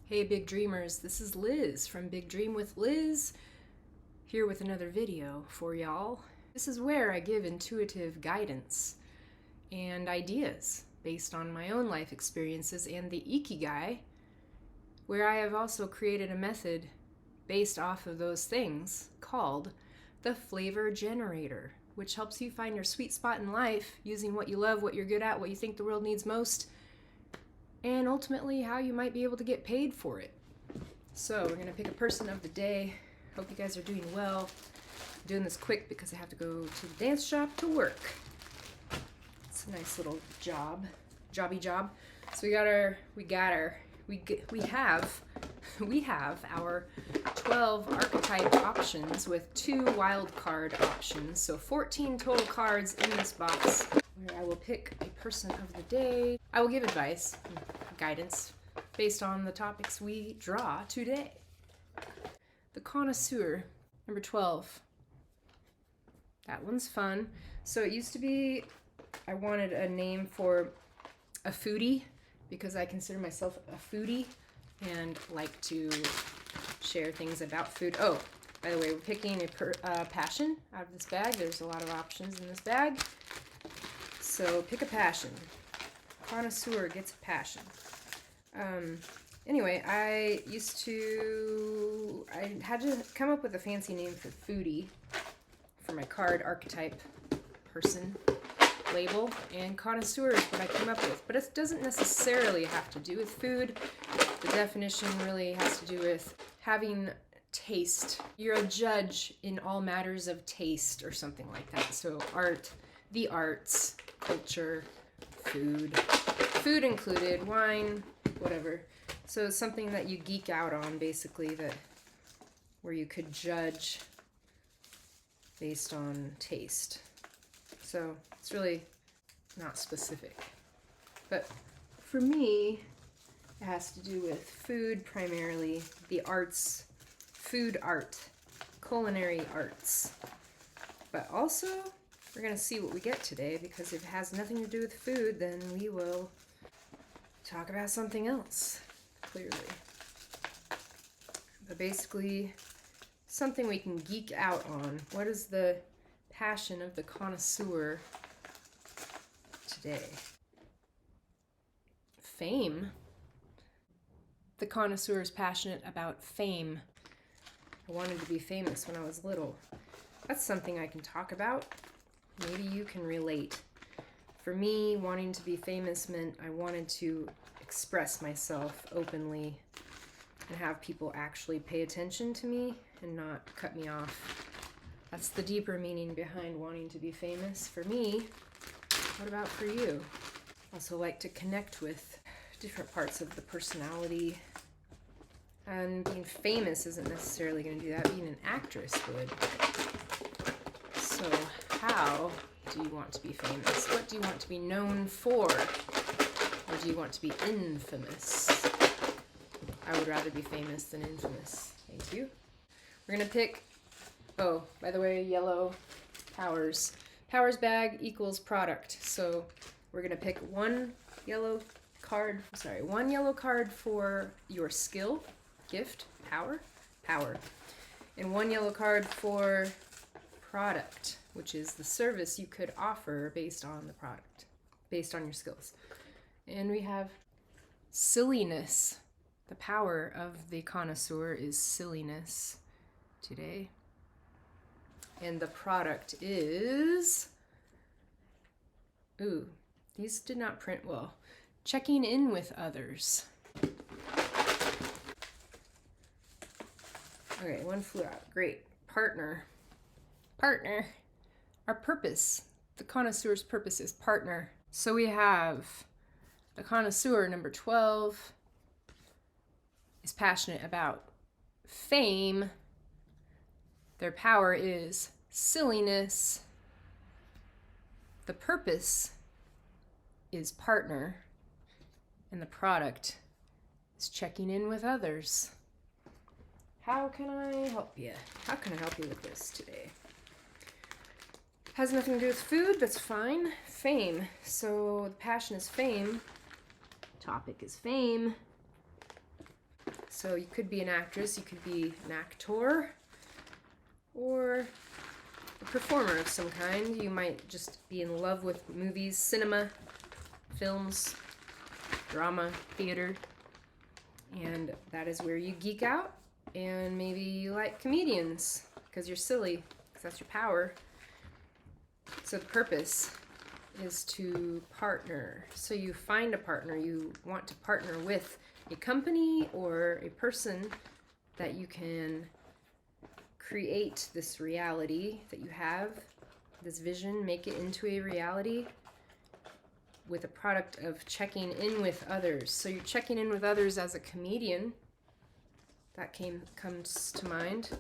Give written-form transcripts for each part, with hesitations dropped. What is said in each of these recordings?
Hey Big Dreamers, this is Liz from Big Dream with Liz, here with another video for y'all. This is where I give intuitive guidance and ideas based on my own life experiences and the Ikigai, where I have also created a method based off of those things called the Flavor Generator, which helps you find your sweet spot in life using what you love, what you're good at, what you think the world needs most, and ultimately how you might be able to get paid for it. So we're gonna pick a person of the day. Hope you guys are doing well. I'm doing this quick because I have to go to the dance shop to work. It's a nice little jobby job. So we have our 12 archetype options with 2 wild card options. So 14 total cards in this box, where I will pick a person of the day. I will give advice, guidance, based on the topics we draw today. The Connoisseur, number 12. That one's fun. So it used to be, I wanted a name for a foodie, because I consider myself a foodie and like to share things about food. Oh, by the way, we're picking a passion out of this bag. There's a lot of options in this bag. So pick a passion. Connoisseur gets a passion. Anyway, I had to come up with a fancy name for foodie for my card archetype person label, and connoisseur is what I came up with. But it doesn't necessarily have to do with food. The definition really has to do with having taste. You're a judge in all matters of taste or something like that. So art, the arts, culture, food included, wine, whatever. So it's something that you geek out on, basically, where you could judge based on taste. So it's really not specific. But for me, it has to do with food primarily, the arts, food art, culinary arts. But also, we're going to see what we get today, because if it has nothing to do with food, then we will talk about something else, clearly. But basically, something we can geek out on. What is the passion of the connoisseur today? Fame. The connoisseur is passionate about fame. I wanted to be famous when I was little. That's something I can talk about. Maybe you can relate. For me, wanting to be famous meant I wanted to express myself openly and have people actually pay attention to me and not cut me off. That's the deeper meaning behind wanting to be famous for me. What about for you? I also like to connect with different parts of the personality. And being famous isn't necessarily going to do that. Being an actress would. So how do you want to be famous? What do you want to be known for? Or do you want to be infamous? I would rather be famous than infamous. Thank you. We're going to pick, oh, by the way, yellow powers. Powers bag equals product. So we're going to pick one yellow card for your skill, gift, power, and one yellow card for product, which is the service you could offer based on the product, based on your skills. And we have silliness. The power of the connoisseur is silliness today. And the product is, ooh, these did not print well. Checking in with others. Okay, one flew out. Great. Partner. Our purpose. The connoisseur's purpose is partner. So we have the connoisseur, number 12, is passionate about fame. Their power is silliness. The purpose is partner. And the product is checking in with others. How can I help you? How can I help you with this today? Has nothing to do with food, that's fine. Fame. So the passion is fame. Topic is fame. So you could be an actress, you could be an actor, or a performer of some kind. You might just be in love with movies, cinema, films, drama, theater, and that is where you geek out. And maybe you like comedians because you're silly, because that's your power. So the purpose is to partner. So you find a partner. You want to partner with a company or a person that you can create this reality that you have, this vision, make it into a reality with a product of checking in with others. So you're checking in with others as a comedian. That comes to mind.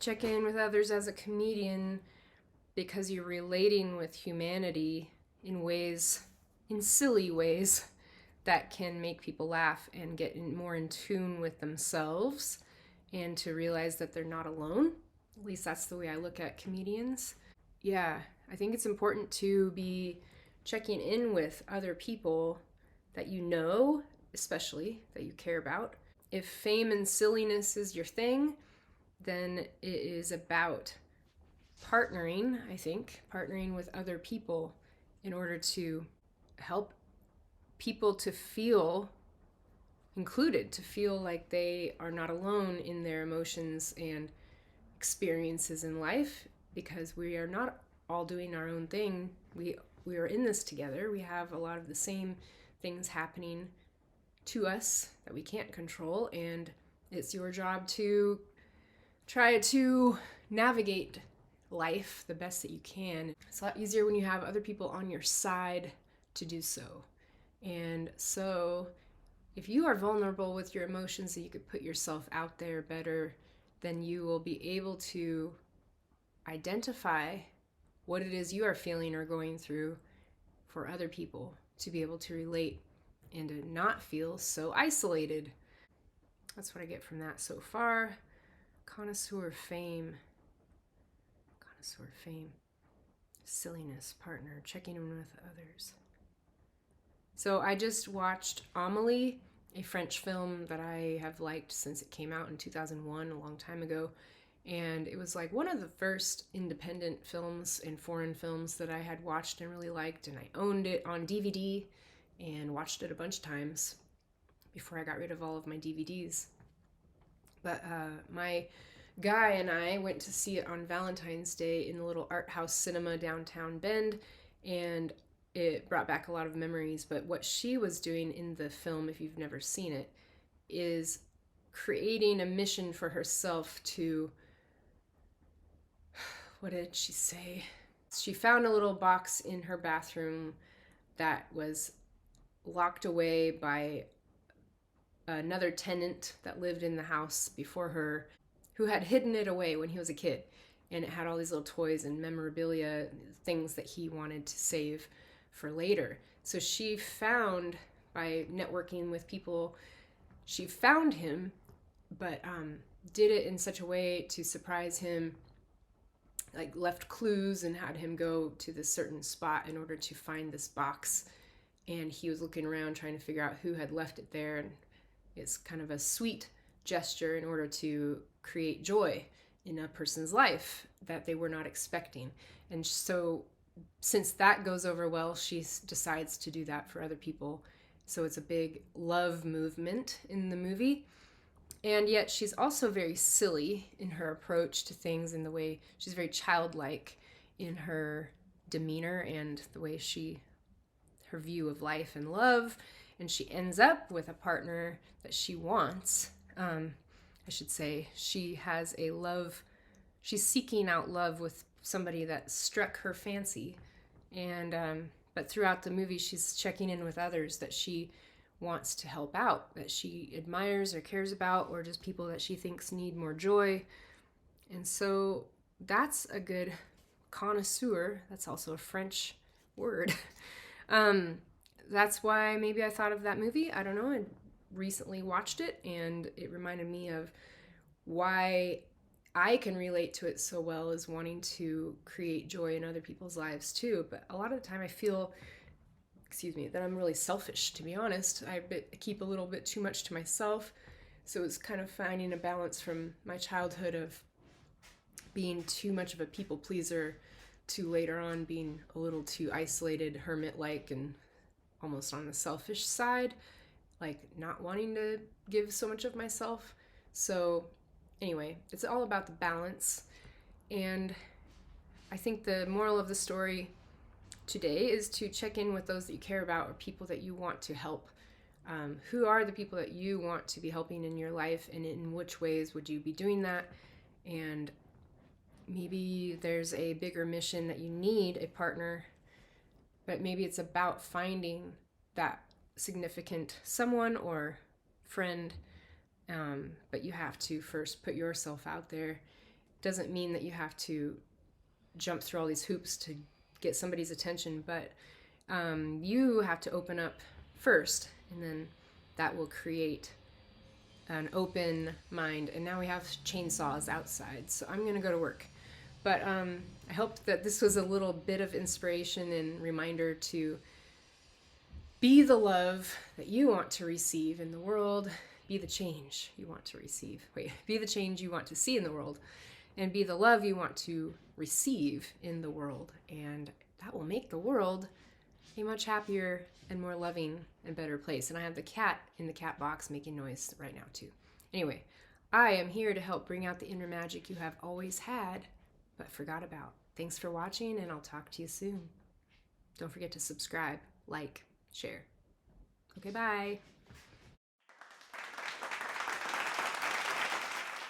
Check in with others as a comedian because you're relating with humanity in ways, in silly ways, that can make people laugh and get more in tune with themselves and to realize that they're not alone. At least that's the way I look at comedians. Yeah, I think it's important to be checking in with other people that you know, especially that you care about. If fame and silliness is your thing, then it is about partnering, I think, partnering with other people in order to help people to feel included, to feel like they are not alone in their emotions and experiences in life, because we are not all doing our own thing. We are in this together. We have a lot of the same things happening to us that we can't control, and it's your job to try to navigate life the best that you can. It's a lot easier when you have other people on your side to do so. And so if you are vulnerable with your emotions and you could put yourself out there better, then you will be able to identify what it is you are feeling or going through for other people to be able to relate and to not feel so isolated. That's what I get from that so far. Connoisseur fame. Connoisseur fame. Silliness, partner, checking in with others. So I just watched Amélie, a French film that I have liked since it came out in 2001, a long time ago. And it was like one of the first independent films and foreign films that I had watched and really liked. And I owned it on DVD and watched it a bunch of times before I got rid of all of my DVDs. But my guy and I went to see it on Valentine's Day in the little art house cinema downtown Bend, and it brought back a lot of memories. But what she was doing in the film, if you've never seen it, is creating a mission for herself to, what did she say? She found a little box in her bathroom that was locked away by another tenant that lived in the house before her, who had hidden it away when he was a kid. And it had all these little toys and memorabilia, things that he wanted to save for later. So she found, by networking with people, she found him, but did it in such a way to surprise him, like left clues and had him go to this certain spot in order to find this box. And he was looking around trying to figure out who had left it there. And it's kind of a sweet gesture in order to create joy in a person's life that they were not expecting. And so since that goes over well, she decides to do that for other people. So it's a big love movement in the movie. And yet she's also very silly in her approach to things, in the way she's very childlike in her demeanor and the way her view of life and love. And she ends up with a partner that she wants. I should say she has a love, she's seeking out love with somebody that struck her fancy. And but throughout the movie, she's checking in with others that she wants to help out, that she admires or cares about, or just people that she thinks need more joy. And so that's a good connoisseur. That's also a French word. That's why maybe I thought of that movie. I don't know. I recently watched it and it reminded me of why I can relate to it so well, as wanting to create joy in other people's lives too. But a lot of the time I feel, that I'm really selfish, to be honest. I keep a little bit too much to myself. So it's kind of finding a balance from my childhood of being too much of a people pleaser to later on being a little too isolated, hermit-like, and almost on the selfish side, like not wanting to give so much of myself. So anyway, it's all about the balance. And I think the moral of the story today is to check in with those that you care about or people that you want to help. Who are the people that you want to be helping in your life, and in which ways would you be doing that? And maybe there's a bigger mission that you need a partner, but maybe it's about finding that significant someone or friend. But you have to first put yourself out there. Doesn't mean that you have to jump through all these hoops to get somebody's attention, but you have to open up first, and then that will create an open mind. And now we have chainsaws outside, so I'm going to go to work. But I hope that this was a little bit of inspiration and reminder to be the love that you want to receive in the world. Be the change you want to receive. Be the change you want to see in the world, and be the love you want to receive in the world. And that will make the world a much happier and more loving and better place. And I have the cat in the cat box making noise right now too. Anyway, I am here to help bring out the inner magic you have always had but forgot about. Thanks for watching, and I'll talk to you soon. Don't forget to subscribe, like, share. Okay, bye.